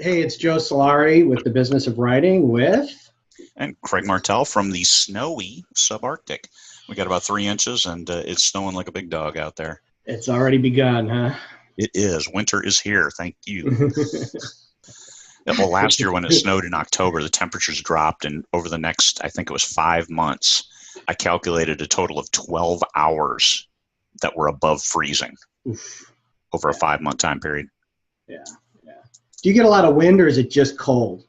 Hey, it's Joe Solari with the Business of Writing with. And Craig Martell from the snowy subarctic. We got about 3 inches, and it's snowing like a big dog out there. It's already begun, huh? It is. Winter is here. Thank you. Well, last year when it snowed in October, the temperatures dropped, and over the next, I think it was 5 months, I calculated a total of 12 hours that were above freezing over a 5-month time period. Yeah. Do you get a lot of wind, or is it just cold?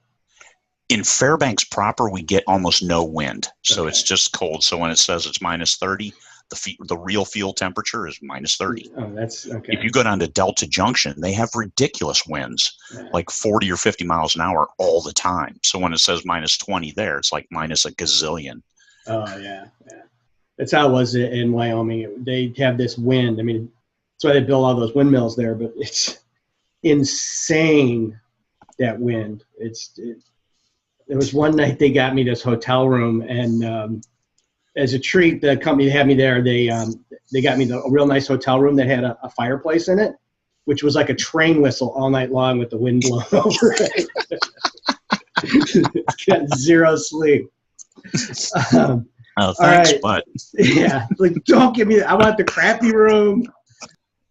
In Fairbanks proper, we get almost no wind, so Okay. it's just cold. So when it says it's minus 30, the real field temperature is minus 30. Oh, that's okay. If you go down to Delta Junction, they have ridiculous winds, like 40 or 50 miles an hour all the time. So when it says minus 20 there, it's like minus a gazillion. Oh, yeah. That's how it was in Wyoming. They have this wind. I mean, that's why they build all those windmills there, but it's insane, that wind. There was one night they got me this hotel room, and as a treat, the company that had me there, they got me a real nice hotel room that had a fireplace in it, which was like a train whistle all night long with the wind blowing over it. Got zero sleep. Oh, thanks, right. But yeah, like don't give me. I want the crappy room.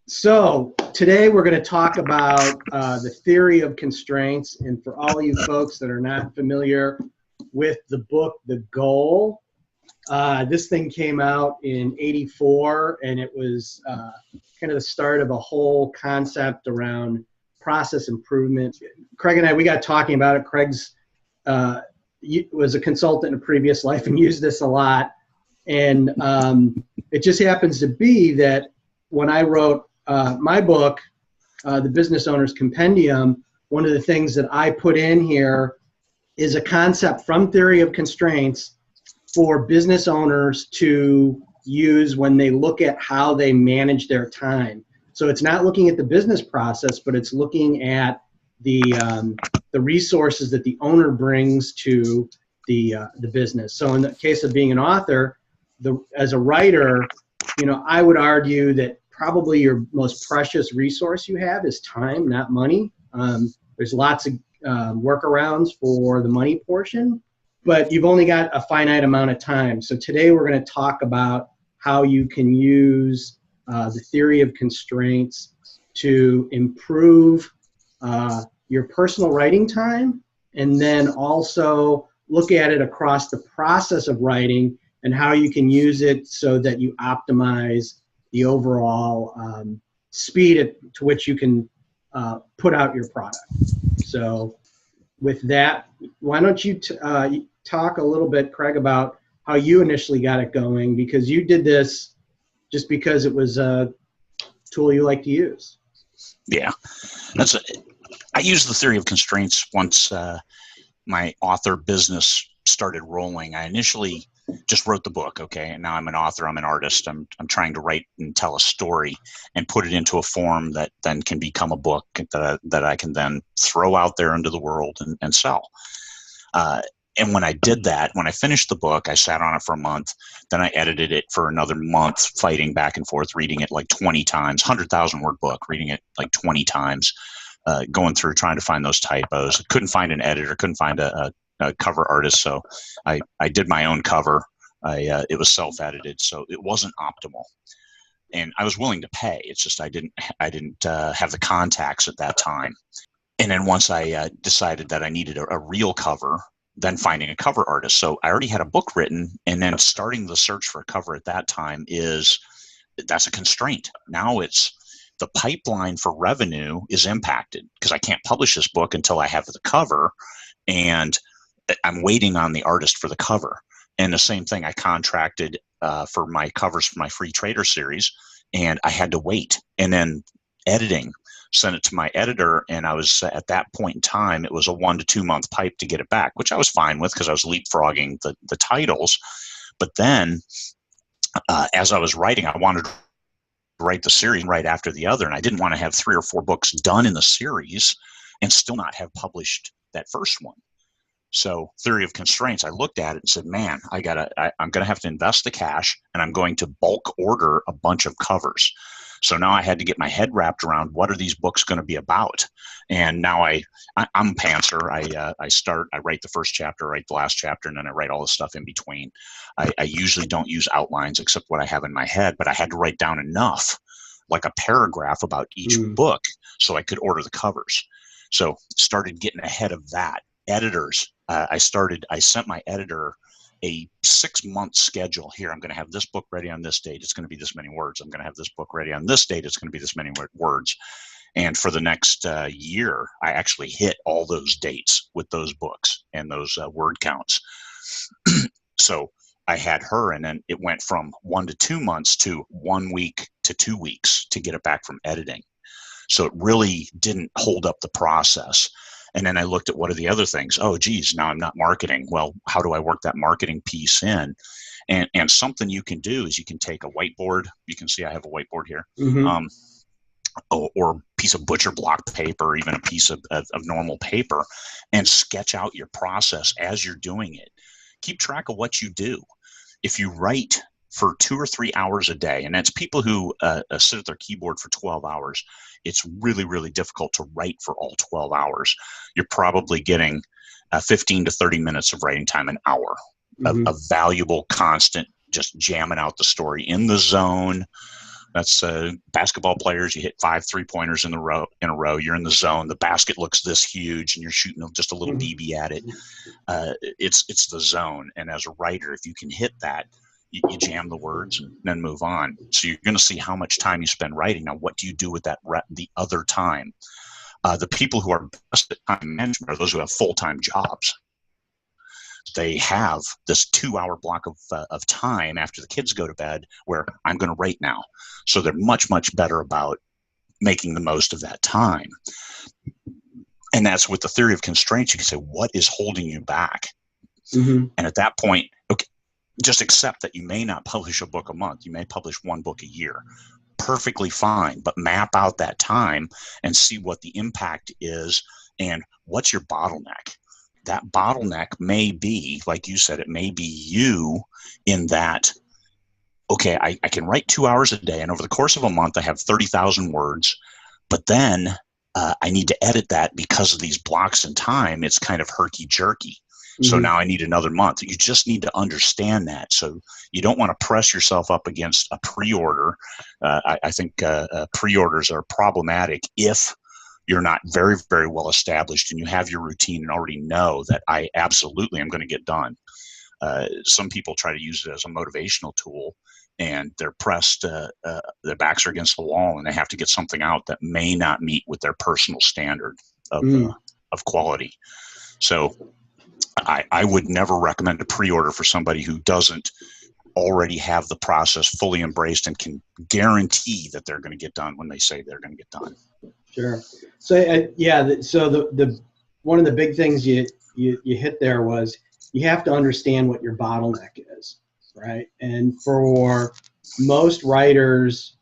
So today we're going to talk about the theory of constraints, and for all you folks that are not familiar with the book, The Goal. This thing came out in '84, and it was kind of the start of a whole concept around process improvement. Craig and I, we got talking about it. Craig's was a consultant in a previous life and used this a lot. And it just happens to be that when I wrote my book, The Business Owner's Compendium, one of the things that I put in here is a concept from Theory of Constraints for business owners to use when they look at how they manage their time. So it's not looking at the business process, but it's looking at the resources that the owner brings to the business. So in the case of being an author, as a writer, I would argue that probably your most precious resource you have is time, not money. There's lots of workarounds for the money portion, but you've only got a finite amount of time. So today we're going to talk about how you can use the theory of constraints to improve your personal writing time, and then also look at it across the process of writing and how you can use it so that you optimize the overall speed to which you can put out your product. So with that, why don't you talk a little bit, Craig, about how you initially got it going, because you did this just because it was a tool you like to use. Yeah, I used the theory of constraints once my author business started rolling. I initially just wrote the book, okay, and now I'm an author, I'm an artist, I'm trying to write and tell a story and put it into a form that then can become a book that I can then throw out there into the world and sell. And when I did that, when I finished the book, I sat on it for a month. Then I edited it for another month, fighting back and forth, reading it like 20 times, 100,000 word book, reading it like 20 times, going through trying to find those typos. Couldn't find an editor, couldn't find a cover artist, so I did my own cover. It was self-edited, so it wasn't optimal, and I was willing to pay. It's just I didn't have the contacts at that time. And then once I decided that I needed a real cover, then finding a cover artist. So I already had a book written, and then starting the search for a cover at that time that's a constraint. Now it's the pipeline for revenue is impacted because I can't publish this book until I have the cover, and I'm waiting on the artist for the cover. And the same thing, I contracted for my covers for my free trader series, and I had to wait. And then editing, sent it to my editor, and I was at that point in time, it was a 1 to 2 month pipe to get it back, which I was fine with because I was leapfrogging the titles. But then as I was writing, I wanted to write the series right after the other, and I didn't want to have 3 or 4 books done in the series and still not have published that first one. So theory of constraints, I looked at it and said, man, I'm going to have to invest the cash, and I'm going to bulk order a bunch of covers. So now I had to get my head wrapped around what are these books going to be about. And now I'm a pantser. I write the first chapter, write the last chapter, and then I write all the stuff in between. I usually don't use outlines except what I have in my head, but I had to write down enough, like a paragraph about each book, so I could order the covers. So started getting ahead of that. Editors, I sent my editor a 6-month schedule. Here, I'm going to have this book ready on this date. It's going to be this many words. I'm going to have this book ready on this date. It's going to be this many words. And for the next year, I actually hit all those dates with those books and those word counts. So I had her, and then it went from 1 to 2 months to 1 week to 2 weeks to get it back from editing. So it really didn't hold up the process. And then I looked at what are the other things. Oh, geez, now I'm not marketing. Well, how do I work that marketing piece in? And something you can do is you can take a whiteboard. You can see I have a whiteboard here. Or piece of butcher block paper, or even a piece of normal paper, and sketch out your process as you're doing it. Keep track of what you do. If you write for 2 or 3 hours a day, and that's people who sit at their keyboard for 12 hours, it's really, really difficult to write for all 12 hours. You're probably getting 15 to 30 minutes of writing time an hour, of valuable, constant, just jamming out the story in the zone. That's basketball players. You hit 5 3-pointers in a row. You're in the zone. The basket looks this huge, and you're shooting just a little BB at it. It's the zone. And as a writer, if you can hit that, you jam the words and then move on. So you're going to see how much time you spend writing. Now, what do you do with that the other time? The people who are best at time management are those who have full-time jobs. They have this 2-hour block of time after the kids go to bed where I'm going to write now. So they're much, much better about making the most of that time. And that's with the theory of constraints. You can say, what is holding you back? And at that point, okay, just accept that you may not publish a book a month. You may publish 1 book a year. Perfectly fine. But map out that time and see what the impact is and what's your bottleneck. That bottleneck may be, like you said, it may be you in that, okay, I can write 2 hours a day, and over the course of a month, I have 30,000 words, but then I need to edit that because of these blocks in time. It's kind of herky-jerky. So now I need another month. You just need to understand that. So you don't want to press yourself up against a pre-order. I think pre-orders are problematic if you're not very, very well established and you have your routine and already know that I absolutely am going to get done. Some people try to use it as a motivational tool, and they're pressed, their backs are against the wall, and they have to get something out that may not meet with their personal standard of quality. So I would never recommend a pre-order for somebody who doesn't already have the process fully embraced and can guarantee that they're going to get done when they say they're going to get done. Sure. So so the one of the big things you hit there was you have to understand what your bottleneck is, right? And for most writers,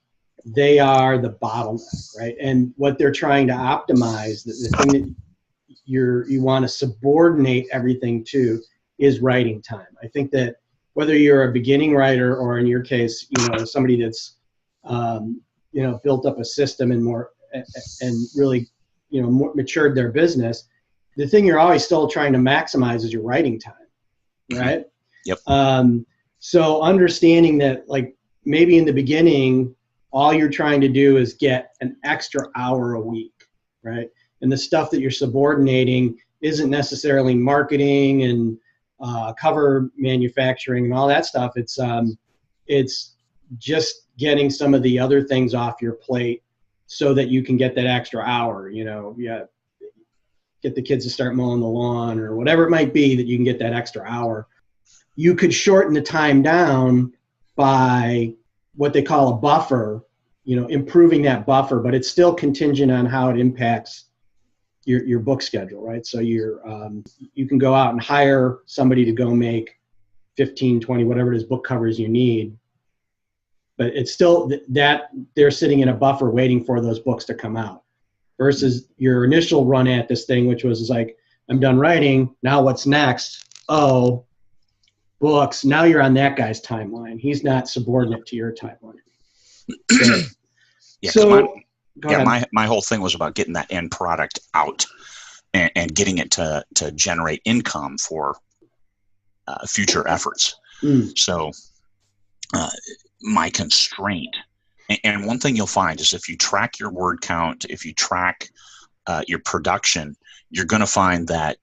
they are the bottleneck, right? And what they're trying to optimize, the thing that you want to subordinate everything to is writing time. I think that whether you're a beginning writer or in your case, somebody that's built up a system and really matured their business, the thing you're always still trying to maximize is your writing time, right? Yep. So understanding that, like, maybe in the beginning, all you're trying to do is get an extra hour a week, right? And the stuff that you're subordinating isn't necessarily marketing and cover manufacturing and all that stuff. It's just getting some of the other things off your plate so that you can get that extra hour, get the kids to start mowing the lawn or whatever it might be, that you can get that extra hour. You could shorten the time down by what they call a buffer, improving that buffer, but it's still contingent on how it impacts your book schedule, right? So you can go out and hire somebody to go make 15, 20, whatever it is, book covers you need. But it's still that they're sitting in a buffer waiting for those books to come out, versus your initial run at this thing, which was like, I'm done writing. Now what's next? Oh, books. Now you're on that guy's timeline. He's not subordinate to your timeline. Yeah, So, go yeah, ahead. my whole thing was about getting that end product out and getting it to generate income for future efforts. Mm, So my constraint, and one thing you'll find is if you track your word count, if you track your production, you're going to find that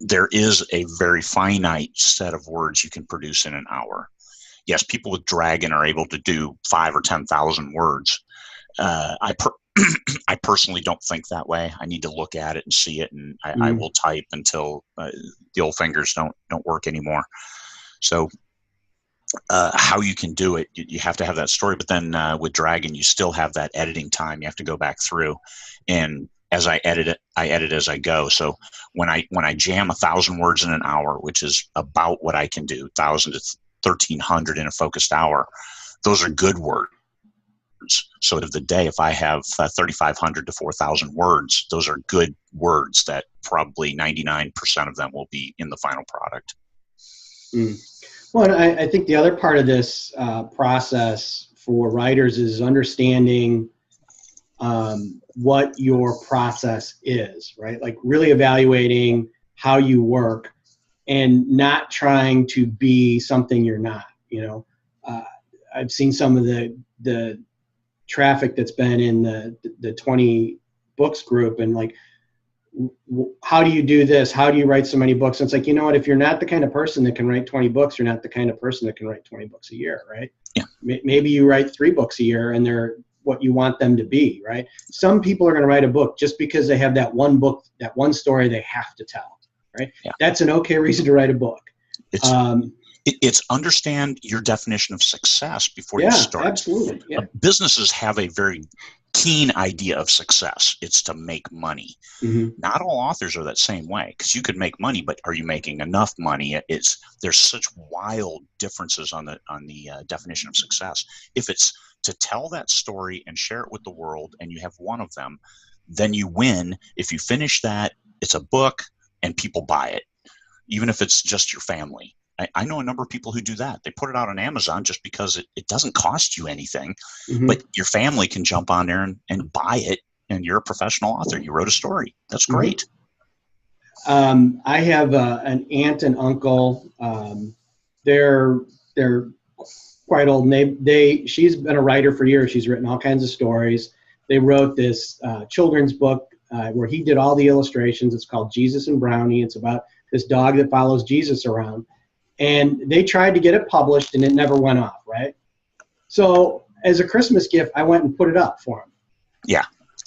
there is a very finite set of words you can produce in an hour. Yes, people with Dragon are able to do 5,000 or 10,000 words. I personally don't think that way. I need to look at it and see it, and I mm, will type until the old fingers don't work anymore. So how you can do it, you have to have that story. But then with Dragon, you still have that editing time. You have to go back through, and as I edit it, I edit as I go. So when I jam 1,000 words in an hour, which is about what I can do, 1,000 to 1,300 in a focused hour, those are good words. So at the day, if I have 3,500 to 4,000 words, those are good words that probably 99% of them will be in the final product. mm. Well, I think the other part of this process for writers is understanding what your process is, right? Like really evaluating how you work and not trying to be something you're not. I've seen some of the traffic that's been in the 20 books group, and like, how do you do this? How do you write so many books? And it's like, you know what, if you're not the kind of person that can write 20 books, you're not the kind of person that can write 20 books a year, right? Yeah. Maybe you write 3 books a year and they're what you want them to be, right? Some people are going to write a book just because they have that one book, that one story they have to tell, right? Yeah. That's an okay reason to write a book. It's understand your definition of success before you Yeah, start. absolutely. Yeah. Businesses have a very keen idea of success. It's to make money. Mm-hmm. Not all authors are that same way, because you could make money, but are you making enough money? There's such wild differences on the definition of success. If it's to tell that story and share it with the world, and you have one of them, then you win. If you finish that, it's a book and people buy it, even if it's just your family. I know a number of people who do that. They put it out on Amazon just because it doesn't cost you anything, Mm-hmm. but your family can jump on there and buy it, and you're a professional author. You wrote a story. That's great. I have an aunt and uncle. They're quite old. And she's been a writer for years. She's written all kinds of stories. They wrote this children's book where he did all the illustrations. It's called Jesus and Brownie. It's about this dog that follows Jesus around. And they tried to get it published, and it never went off, right? So as a Christmas gift, I went and put it up for him. Yeah.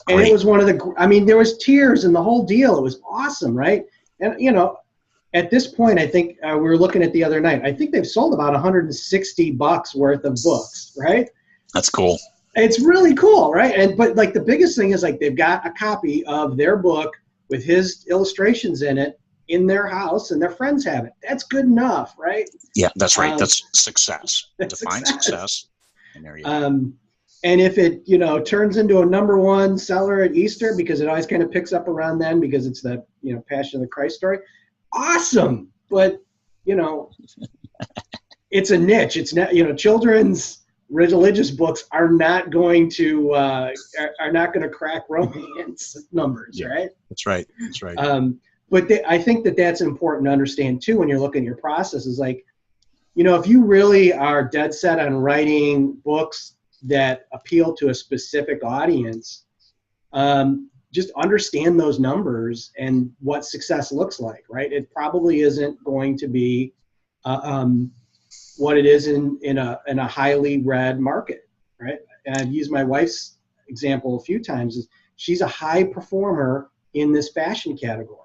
And it was one of there was tears in the whole deal. It was awesome, right? And, at this point, I think we were looking at the other night, I think they've sold about $160 worth of books, right? That's cool. It's really cool, right? But like the biggest thing is like they've got a copy of their book with his illustrations in it in their house, and their friends have it. That's good enough, right? Yeah, that's right. That's success. That's Define success. And there you go. And if it, turns into a #1 seller at Easter, because it always kind of picks up around then because it's the, Passion of the Christ story, awesome. But, it's a niche. It's not, children's religious books are not going to crack romance numbers, Yeah, right? That's right. That's right. But I think that's important to understand too when you're looking at your process is like, if you really are dead set on writing books that appeal to a specific audience, just understand those numbers and what success looks like, right? It probably isn't going to be what it is in a highly read market, right? And I've used my wife's example a few times. Is she's a high performer in this fashion category,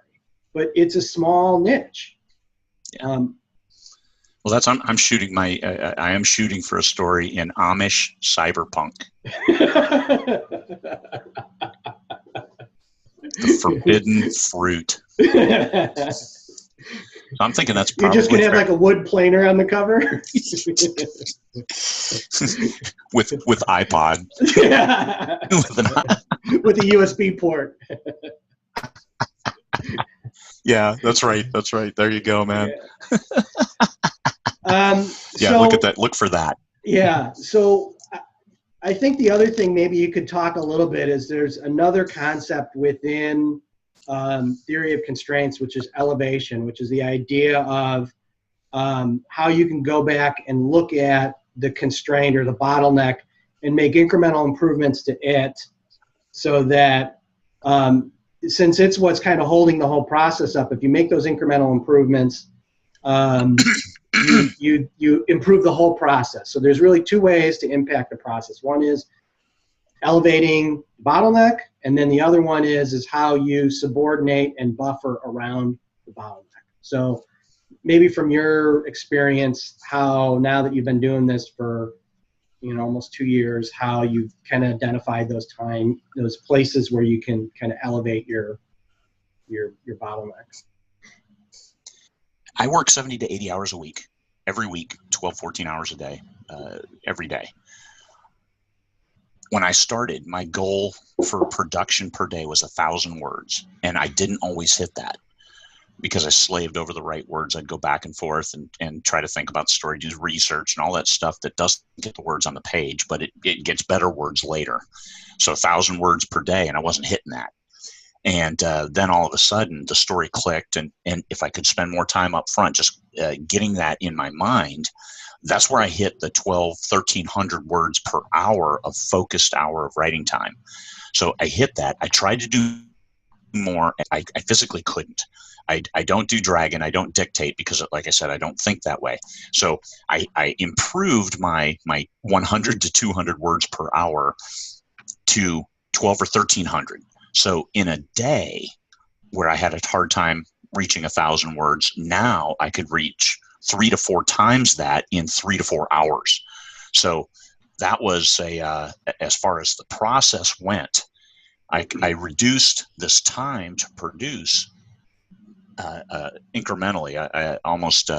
but it's a small niche. Yeah. Well, I'm shooting I am shooting for a story in Amish cyberpunk. The forbidden fruit. So I'm thinking that's probably you're just gonna have like a wood planer on the cover with iPod. Yeah. with a USB port. Yeah, that's right. That's right. There you go, man. Yeah. Yeah, look at that. Look for that. Yeah. So I think the other thing maybe you could talk a little bit is there's another concept within theory of constraints, which is elevation, which is the idea of how you can go back and look at the constraint or the bottleneck and make incremental improvements to it, so that since it's what's kind of holding the whole process up, if you make those incremental improvements, you improve the whole process. So there's really two ways to impact the process. One is elevating bottleneck, and then the other one is how you subordinate and buffer around the bottleneck. So maybe from your experience, how now that you've been doing this for almost 2 years, how you've kind of identified those places where you can kind of elevate your bottlenecks. I work 70 to 80 hours a week, every week, 12, 14 hours a day, every day. When I started, my goal for production per day was 1,000 words, and I didn't always hit that because I slaved over the right words. I'd go back and forth and try to think about the story, do research and all that stuff that doesn't get the words on the page, but it gets better words later. So 1,000 words per day, and I wasn't hitting that. And then all of a sudden the story clicked, and if I could spend more time up front just getting that in my mind, that's where I hit the 1,300 words per hour of focused hour of writing time. So I hit that. I tried to do more. I physically couldn't. I don't do dragon. I don't dictate because, like I said, I don't think that way. So I improved my 100 to 200 words per hour to 12 or 1,300. So in a day where I had a hard time reaching 1,000 words, now I could reach 3 to 4 times that in 3 to 4 hours. So that was as far as the process went, I reduced this time to produce incrementally, almost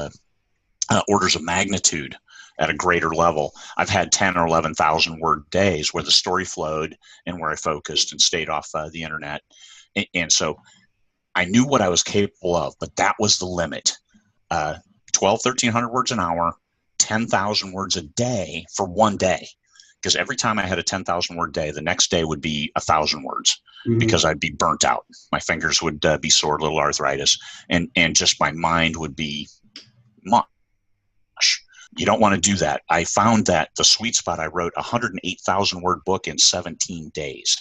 orders of magnitude at a greater level. I've had 10 or 11,000 word days where the story flowed and where I focused and stayed off the internet. And so I knew what I was capable of, but that was the limit. 1,300 words an hour, 10,000 words a day for one day. Because every time I had a 10,000 word day, the next day would be 1,000 words because I'd be burnt out. My fingers would be sore, little arthritis, and just my mind would be mush. You don't want to do that. I found that the sweet spot, I wrote a 108,000 word book in 17 days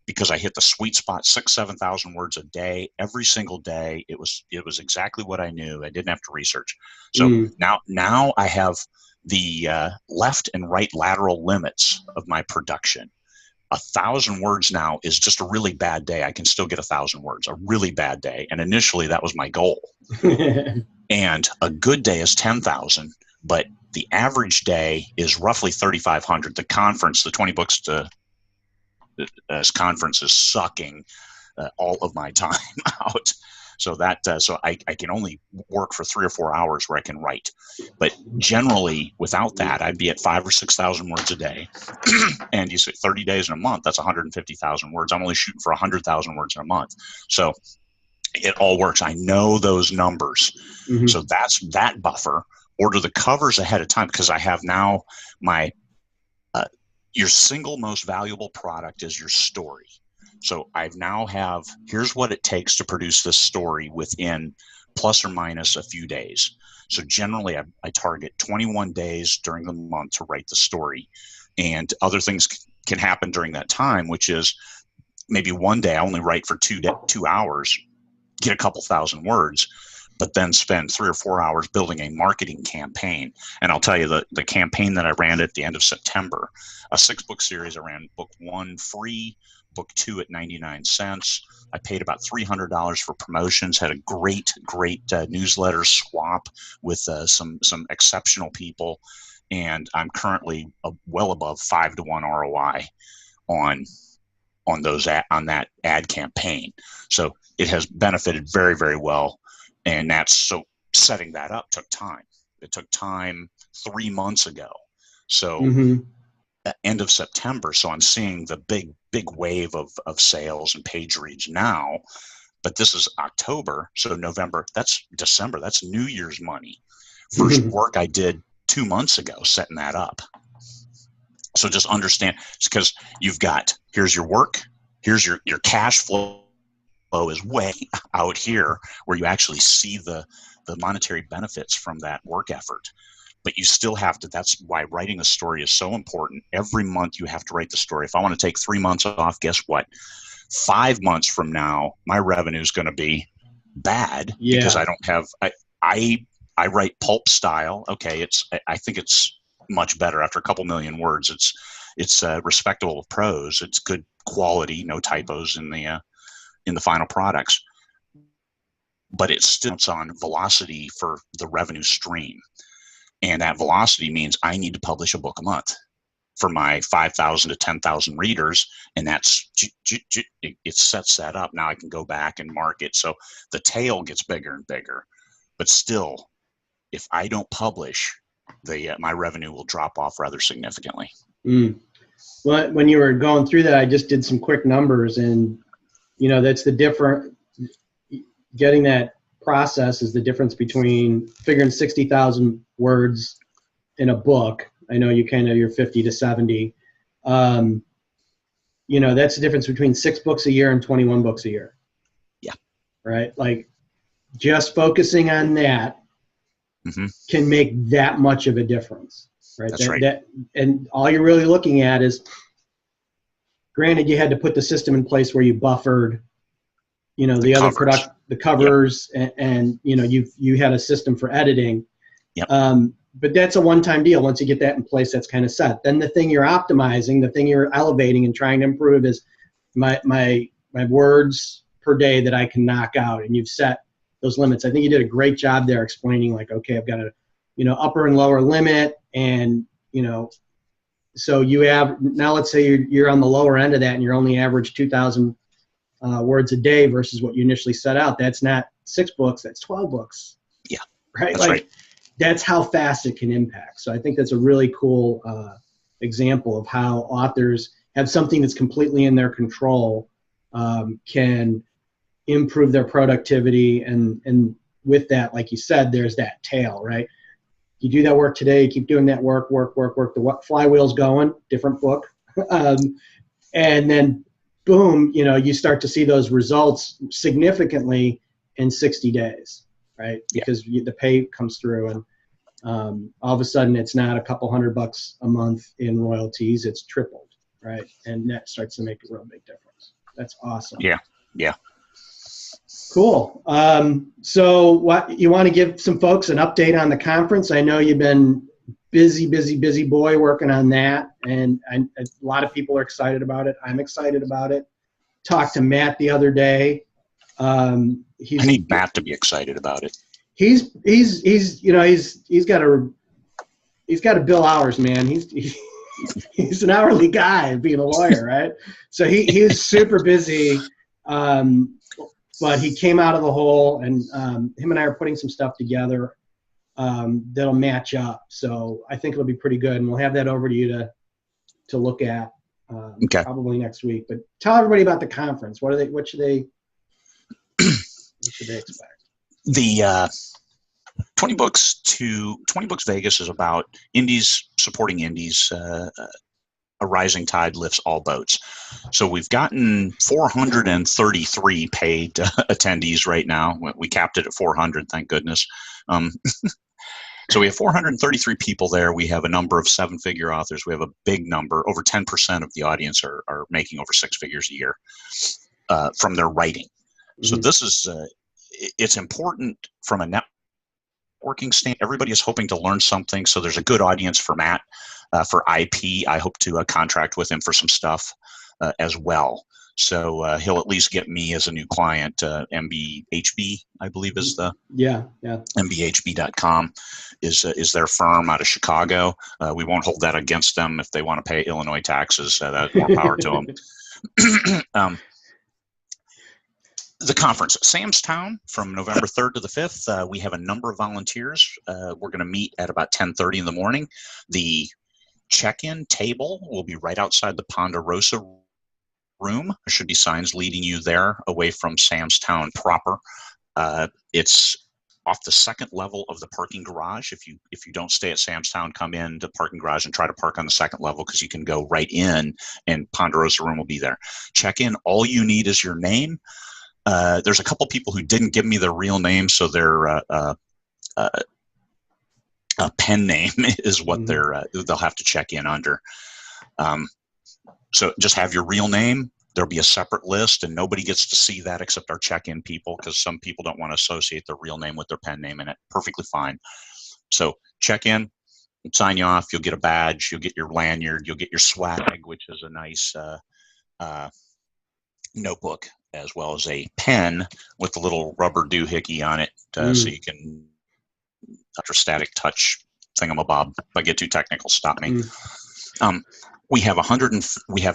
because I hit the sweet spot, 7,000 words a day, every single day. It was exactly what I knew. I didn't have to research. So now I have the left and right lateral limits of my production. 1,000 words now is just a really bad day. I can still get 1,000 words, a really bad day. And initially that was my goal. And a good day is 10,000, but the average day is roughly 3,500. The conference, the 20 books to conference is sucking all of my time out. So so I can only work for 3 or 4 hours where I can write. But generally, without that, I'd be at 5,000 or 6,000 words a day. And you say 30 days in a month, that's 150,000 words. I'm only shooting for 100,000 words in a month. So it all works. I know those numbers. So that's that buffer. Order the covers ahead of time because I have now your single most valuable product is your story. So I now have, here's what it takes to produce this story within plus or minus a few days. So generally I target 21 days during the month to write the story. And other things can happen during that time, which is maybe one day I only write for 2 hours, get a couple thousand words, but then spend 3 or 4 hours building a marketing campaign. And I'll tell you the campaign that I ran at the end of September, a 6-book series. I ran book 1 free, book 2 at 99 cents. I paid about $300 for promotions, had a great newsletter swap with some exceptional people. And I'm currently well above 5-to-1 ROI on that ad campaign. So it has benefited very, very well. And so setting that up took time. It took time 3 months ago. So end of September. So I'm seeing the big wave of sales and page reads now, but this is October. So November, that's December. That's New Year's money. First work I did 2 months ago, setting that up. So just understand, because you've got, here's your work, here's your cash flow is way out here where you actually see the monetary benefits from that work effort. But you still have to, that's why writing a story is so important. Every month you have to write the story. If I want to take 3 months off, guess what? 5 months from now, my revenue is going to be bad because I don't have, I write pulp style. Okay. I think it's much better after a couple million words. It's respectable prose. It's good quality, no typos in the final products, but it still it's on velocity for the revenue stream. And that velocity means I need to publish a book a month for my 5,000 to 10,000 readers. And that's, it sets that up. Now I can go back and market. So the tail gets bigger and bigger, but still, if I don't publish, my revenue will drop off rather significantly. Well, when you were going through that, I just did some quick numbers, and that's the different. Getting that process is the difference between figuring 60,000 words in a book. I know you're 50 to 70. That's the difference between 6 books a year and 21 books a year. Yeah. Right. Like just focusing on that can make that much of a difference. Right. That's right. And all you're really looking at is, granted, you had to put the system in place where you buffered, the other product, the covers, and you had a system for editing. Yep. But that's a one-time deal. Once you get that in place, that's kind of set. Then the thing you're optimizing, the thing you're elevating and trying to improve is my words per day that I can knock out, and you've set those limits. I think you did a great job there explaining, like, okay, I've got a upper and lower limit, and so you have, now let's say you're on the lower end of that and you're only average 2,000 words a day versus what you initially set out. That's not 6 books, that's 12 books. Yeah. Right. That's right. That's how fast it can impact. So I think that's a really cool example of how authors have something that's completely in their control, can improve their productivity. And with that, like you said, there's that tail, right? You do that work today, you keep doing that work, the flywheel's going, different book. And then boom, you start to see those results significantly in 60 days, right? Because the pay comes through, and all of a sudden it's not a couple $100 a month in royalties, it's tripled, right? And that starts to make a real big difference. That's awesome. Yeah. Cool. So what you want to give some folks an update on the conference? I know you've been busy boy working on that, and a lot of people are excited about it. I'm excited about it. Talked to Matt the other day. I need Matt to be excited about it. He's got to bill hours, man. He's an hourly guy being a lawyer, right? So he's super busy. But he came out of the hole, and him and I are putting some stuff together that'll match up. So I think it'll be pretty good, and we'll have that over to you to look at probably next week. But tell everybody about the conference. What should they expect? The 20 Books Vegas is about indies supporting indies. A rising tide lifts all boats. So we've gotten 433 paid attendees right now. We capped it at 400, thank goodness. So we have 433 people there. We have a number of 7-figure authors. We have a big number. Over 10% of the audience are making over 6 figures a year from their writing. So this is, it's important from a networking standpoint. Everybody is hoping to learn something. So there's a good audience for Matt. For IP, I hope to contract with him for some stuff as well. So he'll at least get me as a new client. MBHB, I believe, is the MBHB.com is their firm out of Chicago. We won't hold that against them if they want to pay Illinois taxes. That's more power to them. The conference, Samstown, from November 3rd to the 5th. We have a number of volunteers. We're going to meet at about 10:30 in the morning. The check-in table will be right outside the Ponderosa room. There should be signs leading you there away from Samstown proper. It's off the second level of the parking garage. If you don't stay at Sam's Town, come in to the parking garage and try to park on the second level, because you can go right in and Ponderosa Room will be there. Check in. All you need is your name. There's a couple people who didn't give me their real name, so their pen name is what they'll have to check in under. So just have your real name. There'll be a separate list, and nobody gets to see that except our check-in people, because some people don't want to associate their real name with their pen name in it. Perfectly fine. So check in, sign you off. You'll get a badge. You'll get your lanyard. You'll get your swag, which is a nice notebook, as well as a pen with a little rubber doohickey on it, so you can electrostatic touch thingamabob. If I get too technical, stop me. We have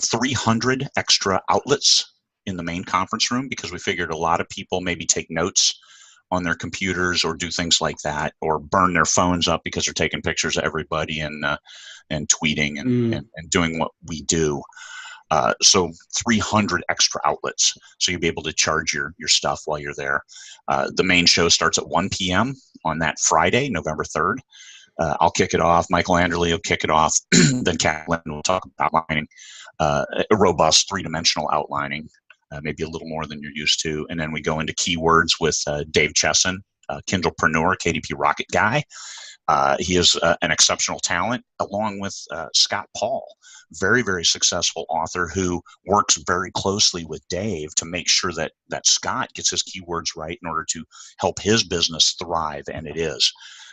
300 extra outlets in the main conference room, because we figured a lot of people maybe take notes on their computers or do things like that, or burn their phones up because they're taking pictures of everybody and tweeting and doing what we do. So 300 extra outlets, so you'll be able to charge your stuff while you're there. The main show starts at 1 p.m. on that Friday, November 3rd. I'll kick it off. Michael Anderle will kick it off. Then Kathleen will talk about outlining, a robust three-dimensional outlining, maybe a little more than you're used to. And then we go into keywords with Dave Chesson, Kindlepreneur, KDP Rocket Guy. He is an exceptional talent, along with Scott Paul, very, very successful author who works very closely with Dave to make sure that Scott gets his keywords right in order to help his business thrive, and it is.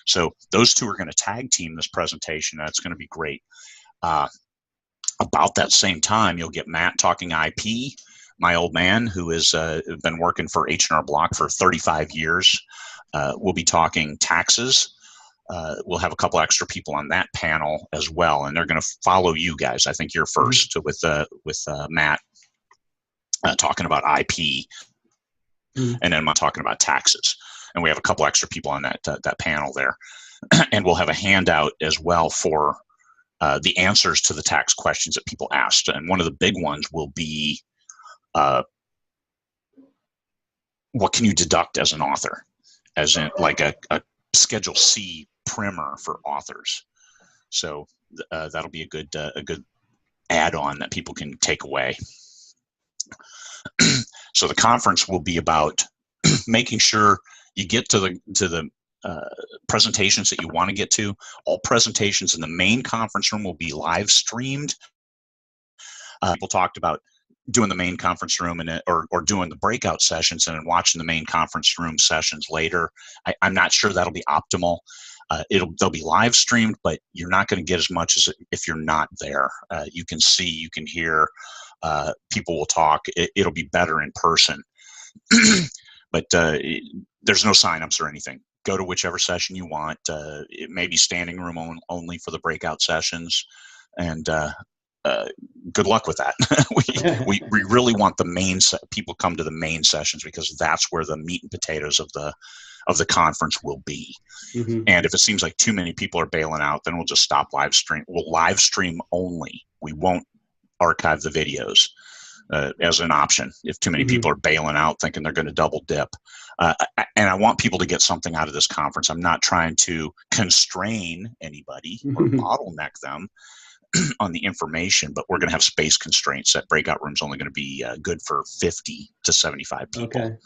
So those two are going to tag team this presentation. That's going to be great. About that same time, you'll get Matt talking IP, my old man who has been working for H&R Block for 35 years. We'll be talking taxes. We'll have a couple extra people on that panel as well, and they're going to follow you guys. I think you're first with Matt talking about IP, and then I'm talking about taxes. And we have a couple extra people on that panel there. And we'll have a handout as well for the answers to the tax questions that people asked. And one of the big ones will be, what can you deduct as an author? As in like a Schedule C primer for authors. So that'll be a good add-on that people can take away. So the conference will be about making sure you get to the presentations that you want to get to. All presentations in the main conference room will be live streamed. People talked about doing the main conference room or doing the breakout sessions and then watching the main conference room sessions later. I'm not sure that'll be optimal. They'll be live streamed, but you're not going to get as much as if you're not there. You can see, you can hear, people will talk. It'll be better in person. But there's no signups or anything. Go to whichever session you want. It may be standing room only for the breakout sessions, and good luck with that. we really want the main people come to the main sessions, because that's where the meat and potatoes of the conference will be. And if it seems like too many people are bailing out, then we'll just stop live stream. We'll live stream only. We won't archive the videos as an option if too many people are bailing out thinking they're going to double dip. And I want people to get something out of this conference. I'm not trying to constrain anybody or bottleneck them on the information, but we're going to have space constraints. That breakout room's only going to be good for 50 to 75 people. Okay.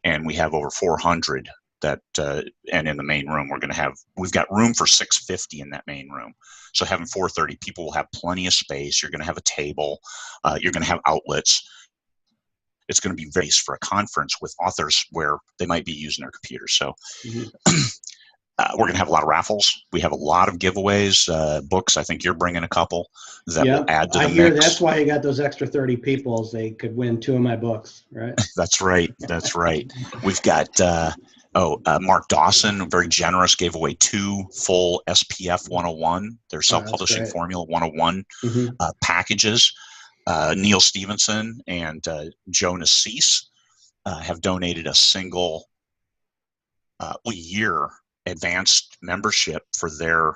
And we have over 400 and in the main room we've got room for 650 in that main room. So having 430 people will have plenty of space. You're going to have a table. You're going to have outlets. It's going to be very for a conference with authors where they might be using their computers. So we're going to have a lot of raffles. We have a lot of giveaways, books. I think you're bringing a couple that will add to the mix. That's why you got those extra 30 people, so they could win 2 of my books, right? That's right. That's right. We've got Mark Dawson, very generous, gave away 2 full SPF 101, their self-publishing formula 101 packages. Neil Stevenson and Jonas Cease have donated a single year advanced membership for their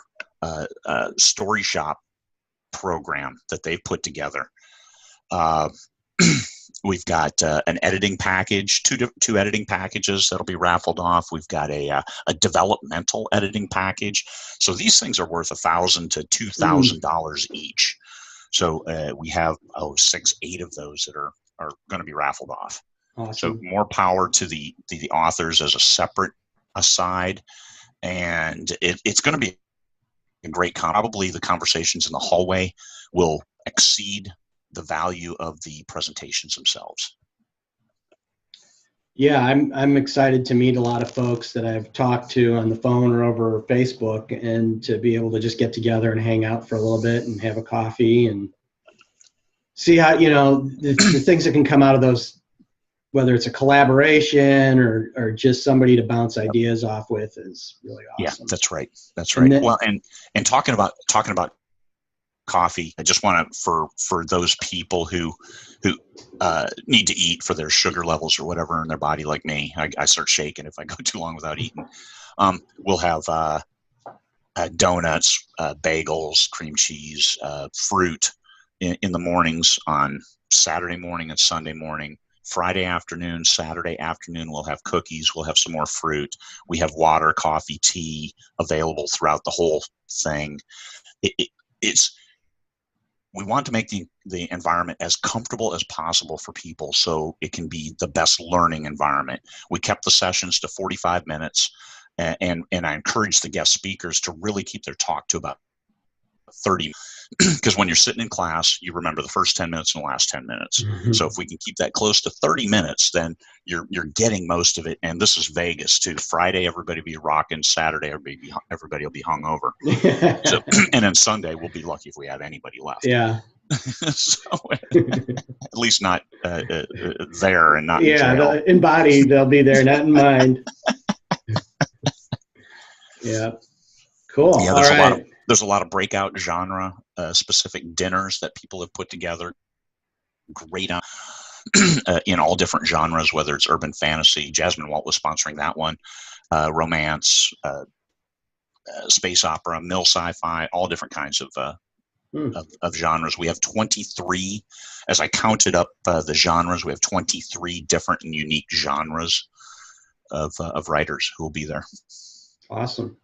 story shop program that they've put together. We've got an editing package, two editing packages that'll be raffled off. We've got a developmental editing package. So these things are worth $1,000 to $2,000 each. So we have 8 of those that are going to be raffled off. Awesome. So more power to the authors as a separate aside, and it's going to be a great probably the conversations in the hallway will exceed the value of the presentations themselves. Yeah, I'm excited to meet a lot of folks that I've talked to on the phone or over Facebook, and to be able to just get together and hang out for a little bit and have a coffee and see how, the things that can come out of those, whether it's a collaboration or just somebody to bounce ideas off with, is really awesome. Yeah, that's right. That's right. Well, and talking about coffee, I just want to, for those people who need to eat for their sugar levels or whatever in their body, like me, I start shaking if I go too long without eating. We'll have donuts, bagels, cream cheese, fruit in the mornings on Saturday morning and Sunday morning. Friday afternoon, Saturday afternoon, we'll have cookies. We'll have some more fruit. We have water, coffee, tea available throughout the whole thing. We want to make the environment as comfortable as possible for people so it can be the best learning environment. We kept the sessions to 45 minutes, and I encourage the guest speakers to really keep their talk to about 30, because when you're sitting in class, you remember the first 10 minutes and the last 10 minutes. Mm-hmm. So if we can keep that close to 30 minutes, then you're getting most of it. And this is Vegas too. Friday, everybody will be rocking. Saturday, everybody will be hungover. So, and then Sunday, we'll be lucky if we have anybody left. Yeah. So at least not there and not in jail. In body, they'll be there, not in mind. Yeah. Cool. Yeah, All right. There's a lot of breakout genre specific dinners that people have put together. Great on in all different genres, whether it's urban fantasy. Jasmine Walt was sponsoring that one. Romance, space opera, mill sci-fi, all different kinds of genres. We have 23, as I counted up the genres, we have 23 different and unique genres of writers who will be there. Awesome.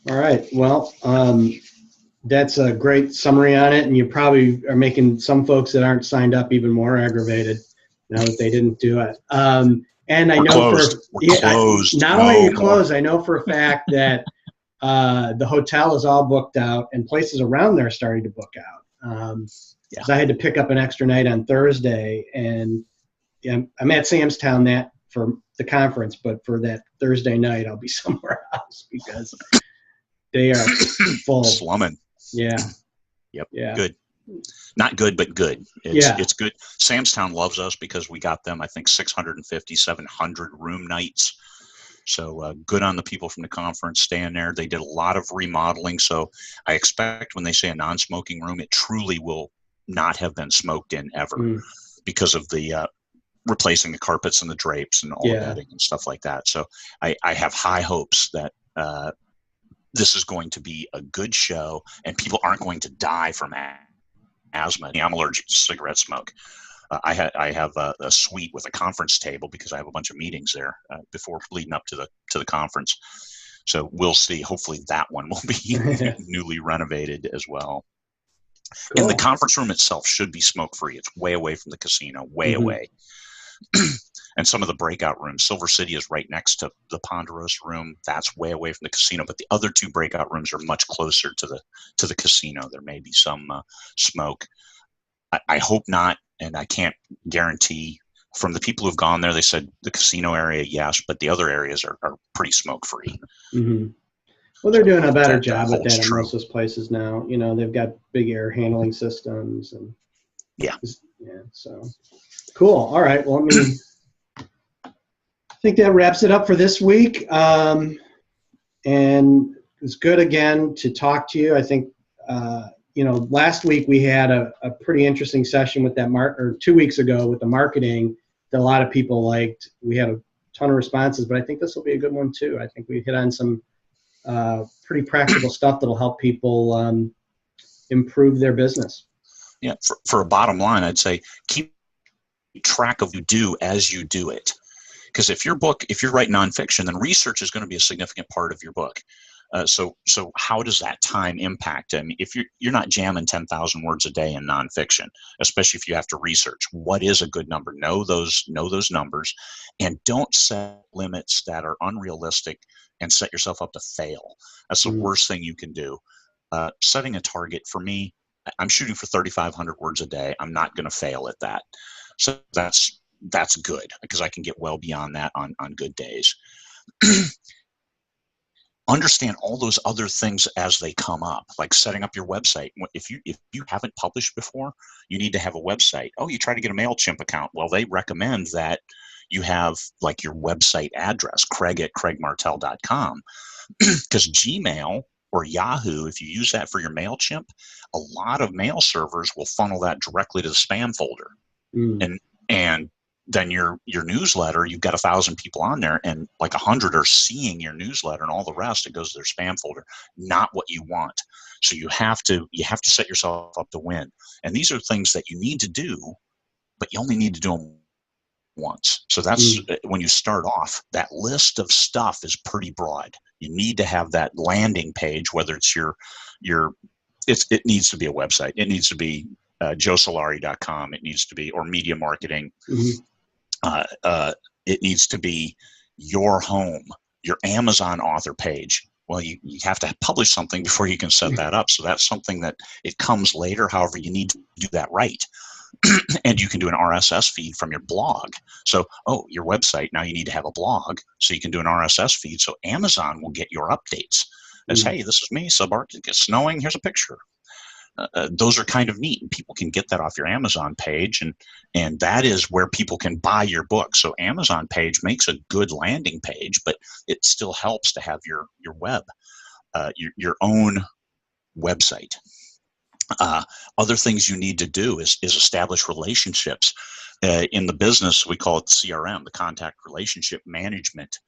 All right. Well, that's a great summary on it, and you probably are making some folks that aren't signed up even more aggravated now that they didn't do it. And I know not only are you closed, I know for a fact that the hotel is all booked out, and places around there are starting to book out. So I had to pick up an extra night on Thursday, and I'm at Sam's Town for the conference, but for that Thursday night, I'll be somewhere else because they are full. Slumming. Yeah. Yep. Yeah. Good. Not good, but good. It's good. Sam's Town loves us because we got them, I think, 650, 700 room nights. So good on the people from the conference staying there. They did a lot of remodeling. So I expect when they say a non-smoking room, it truly will not have been smoked in ever because of the replacing the carpets and the drapes and all the bedding and stuff like that. So I have high hopes that this is going to be a good show and people aren't going to die from asthma. I'm allergic to cigarette smoke. I have a suite with a conference table because I have a bunch of meetings there before leading up to the conference. So we'll see. Hopefully that one will be newly renovated as well. Cool. And the conference room itself should be smoke free. It's way away from the casino, way away. And some of the breakout rooms, Silver City is right next to the Ponderosa room. That's way away from the casino. But the other two breakout rooms are much closer to the casino. There may be some smoke. I hope not, and I can't guarantee. From the people who've gone there, they said the casino area, yes, but the other areas are pretty smoke free. Mm-hmm. Well, they're doing a better job with that in most of those places now. They've got big air handling systems and so cool. All right. Well, I think that wraps it up for this week. And it's good again to talk to you. I think, last week we had a pretty interesting session with that 2 weeks ago with the marketing that a lot of people liked. We had a ton of responses, but I think this will be a good one too. I think we hit on some pretty practical stuff that'll help people improve their business. Yeah. For a bottom line, I'd say keep track of you do as you do it. Because if you write nonfiction, then research is going to be a significant part of your book. So how does that time impact? I mean, if you're not jamming 10,000 words a day in nonfiction, especially if you have to research, what is a good number? Know those numbers, and don't set limits that are unrealistic and set yourself up to fail. That's the worst thing you can do. Setting a target, for me, I'm shooting for 3,500 words a day. I'm not going to fail at that. So that's good, because I can get well beyond that on good days. Understand all those other things as they come up, like setting up your website. If you haven't published before, you need to have a website. Oh, you try to get a MailChimp account. Well, they recommend that you have like your website address, craig@craigmartell.com, because Gmail or Yahoo, if you use that for your MailChimp, a lot of mail servers will funnel that directly to the spam folder. And then your newsletter, you've got 1,000 people on there, and like 100 are seeing your newsletter, and all the rest, it goes to their spam folder. Not what you want. So you have to set yourself up to win. And these are things that you need to do, but you only need to do them once. So that's when you start off, that list of stuff is pretty broad. You need to have that landing page, whether it's it needs to be a website. It needs to be joesolari.com. It needs to be, or media marketing. It needs to be your home, your Amazon author page. Well, you have to publish something before you can set that up. So that's something that it comes later. However, you need to do that right. And you can do an RSS feed from your blog. So, your website, now you need to have a blog, so you can do an RSS feed. So Amazon will get your updates as, hey, this is me, Subarctic, it's snowing, here's a picture. Those are kind of neat, and people can get that off your Amazon page, and that is where people can buy your book. So Amazon page makes a good landing page, but it still helps to have your web, your own website. Other things you need to do is establish relationships. In the business, we call it CRM, the contact relationship management.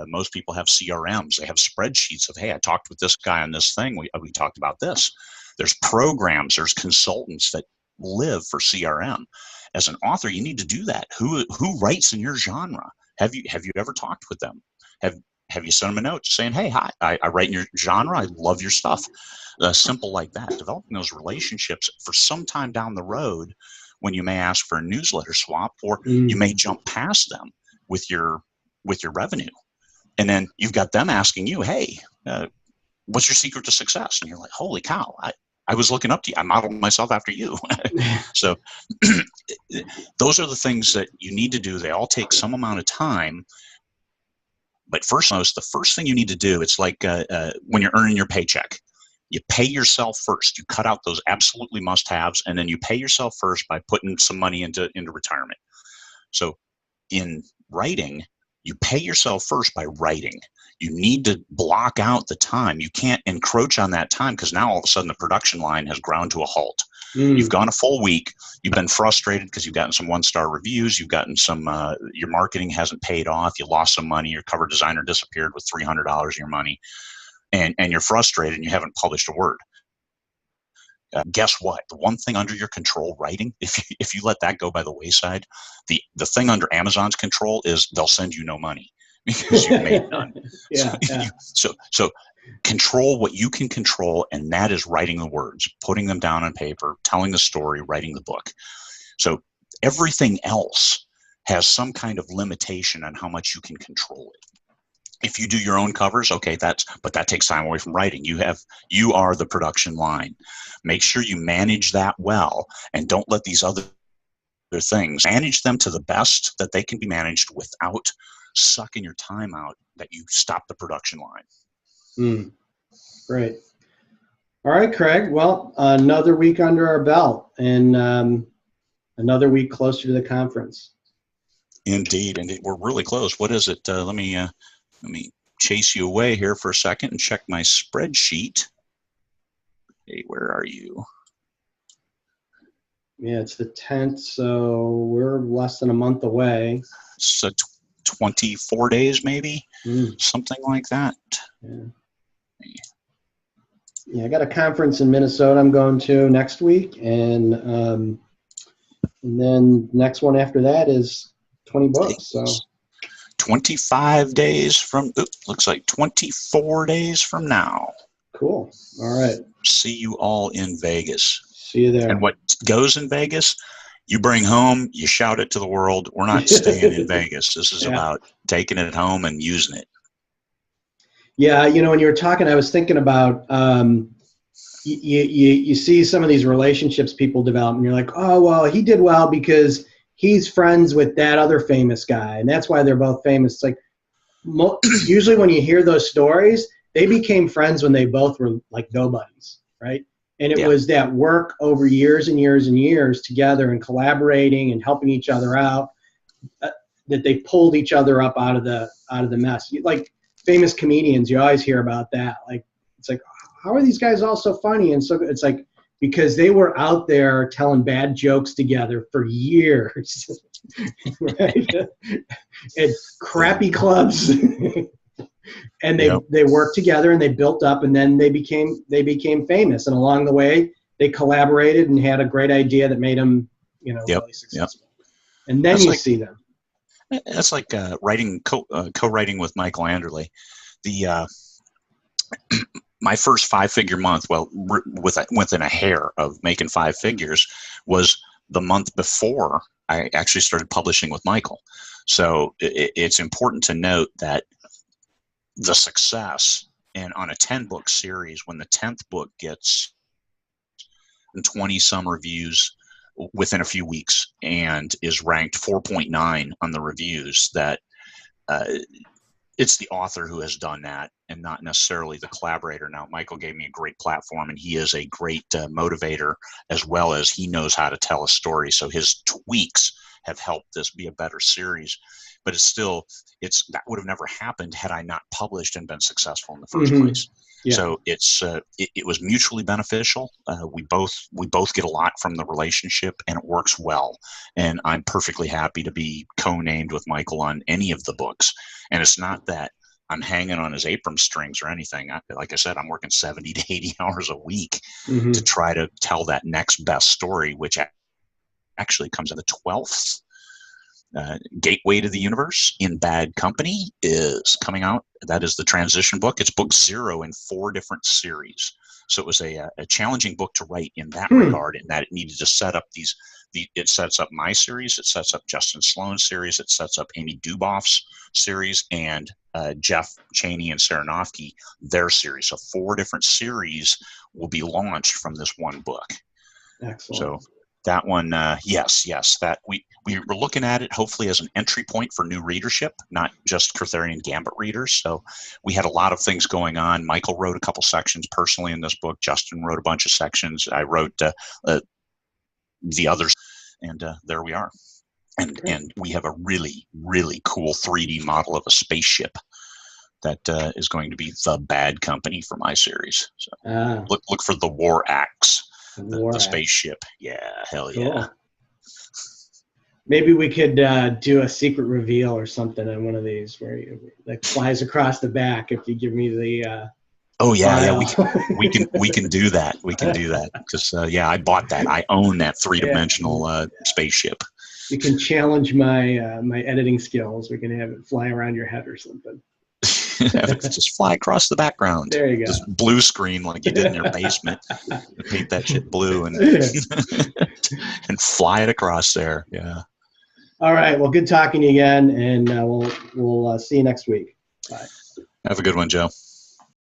Most people have CRMs. They have spreadsheets of, hey, I talked with this guy on this thing. We talked about this. There's programs, there's consultants that live for CRM. As an author, you need to do that. Who writes in your genre? Have you ever talked with them? Have you sent them a note saying, hey, hi, I write in your genre. I love your stuff. Simple like that. Developing those relationships for some time down the road, when you may ask for a newsletter swap, or you may jump past them with your revenue. And then you've got them asking you, hey, what's your secret to success? And you're like, holy cow, I was looking up to you. I modeled myself after you. So those are the things that you need to do. They all take some amount of time. But the first thing you need to do, it's like when you're earning your paycheck. You pay yourself first. You cut out those absolutely must-haves, and then you pay yourself first by putting some money into retirement. So in writing, you pay yourself first by writing. You need to block out the time. You can't encroach on that time, because now all of a sudden the production line has ground to a halt. You've gone a full week. You've been frustrated because you've gotten some one-star reviews. You've gotten some, your marketing hasn't paid off. You lost some money. Your cover designer disappeared with $300 of your money. And you're frustrated and you haven't published a word. Guess what? The one thing under your control, writing, if you let that go by the wayside, the thing under Amazon's control is they'll send you no money because you've made none. So control what you can control, and that is writing the words, putting them down on paper, telling the story, writing the book. So everything else has some kind of limitation on how much you can control it. If you do your own covers, okay, but that takes time away from writing. You are the production line. Make sure you manage that well, and don't let these other things, manage them to the best that they can be managed without sucking your time out, that you stop the production line. Great. All right, Craig. Well, another week under our belt, and another week closer to the conference. Indeed. We're really close. What is it? Let me chase you away here for a second and check my spreadsheet. Hey, where are you? Yeah, it's the 10th, so we're less than a month away. So 24 days, maybe? Something like that. Yeah, I got a conference in Minnesota I'm going to next week, and And then next one after that is 20 books. So 25 days from, looks like 24 days from now. Cool. All right. See you all in Vegas. See you there. And what goes in Vegas, you bring home, you shout it to the world. We're not staying in Vegas. This is about taking it home and using it. Yeah, when you were talking, I was thinking about you see some of these relationships people develop, and you're like, oh, well, he did well because he's friends with that other famous guy, and that's why they're both famous. It's like usually when you hear those stories, they became friends when they both were like nobodies, right? And it was that work over years and years and years together and collaborating and helping each other out that they pulled each other up out of the mess. Like famous comedians, you always hear about that. Like, it's like, how are these guys all so funny? And so it's like, because they were out there telling bad jokes together for years, right? At crappy clubs. And they worked together and they built up, and then they became famous. And along the way, they collaborated and had a great idea that made them, really successful. And then you see them. That's like co-writing with Michael Anderle. My first 5-figure month, within a hair of making 5 figures, was the month before I actually started publishing with Michael. So it's important to note that the success, and on a 10-book series, when the 10th book gets 20 some reviews within a few weeks and is ranked 4.9 on the reviews, that it's the author who has done that and not necessarily the collaborator. Now, Michael gave me a great platform, and he is a great motivator, as well as he knows how to tell a story. So his tweaks have helped this be a better series. But that would have never happened had I not published and been successful in the first place. Yeah. So it was mutually beneficial. We both get a lot from the relationship, and it works well. And I'm perfectly happy to be co-named with Michael on any of the books. And it's not that I'm hanging on his apron strings or anything. Like I said, I'm working 70 to 80 hours a week to try to tell that next best story, which actually comes in the 12th. Gateway to the Universe in Bad Company is coming out. That is the transition book. It's book 0 in 4 different series. So it was a challenging book to write in that regard, in that it needed to set up it sets up my series, it sets up Justin Sloan's series, it sets up Amy Duboff's series, and Jeff Chaney and Saranofsky, their series. So 4 different series will be launched from this one book. Excellent. So that one, yes, that we were looking at it hopefully as an entry point for new readership, not just Arthurian Gambit readers. So we had a lot of things going on. Michael wrote a couple sections personally in this book. Justin wrote a bunch of sections. I wrote the others, and there we are. And we have a really, really cool 3D model of a spaceship that is going to be the Bad Company for my series. So look for the War Axe. The spaceship. Yeah, hell yeah. Cool. Maybe we could do a secret reveal or something on one of these where it flies across the back if you give me the we can do that. We can do that because I bought that. I own that 3-dimensional spaceship. You can challenge my my editing skills. We can have it fly around your head or something. Just fly across the background. There you go. Just blue screen like you did in your basement. Paint that shit blue and and fly it across there. Yeah. All right. Well, good talking to you again, and we'll see you next week. Bye. Have a good one, Joe.